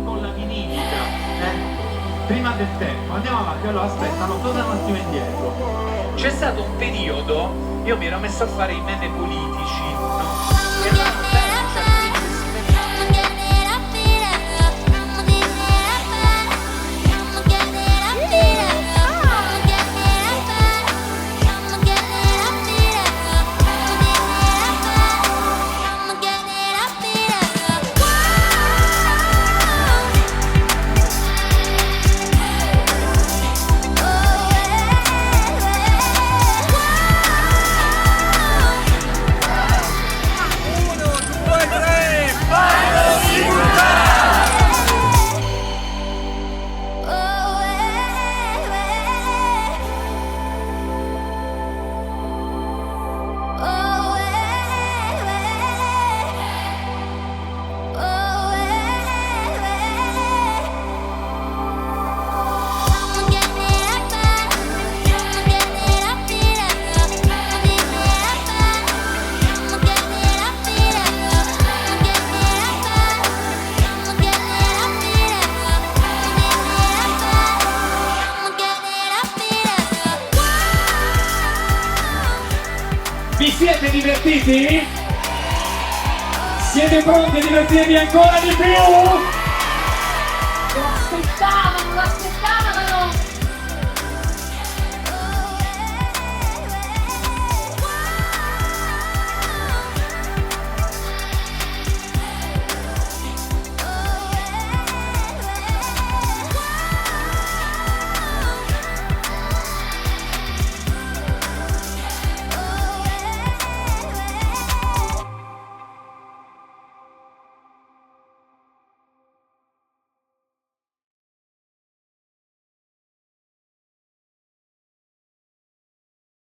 Con la minifica, prima del tempo, andiamo avanti. Allora aspetta, no, torna un attimo indietro. C'è stato un periodo, io mi ero messo a fare i meme politici, no? E allora, vi siete divertiti? Siete pronti a divertirvi ancora di più? Lo aspettavano,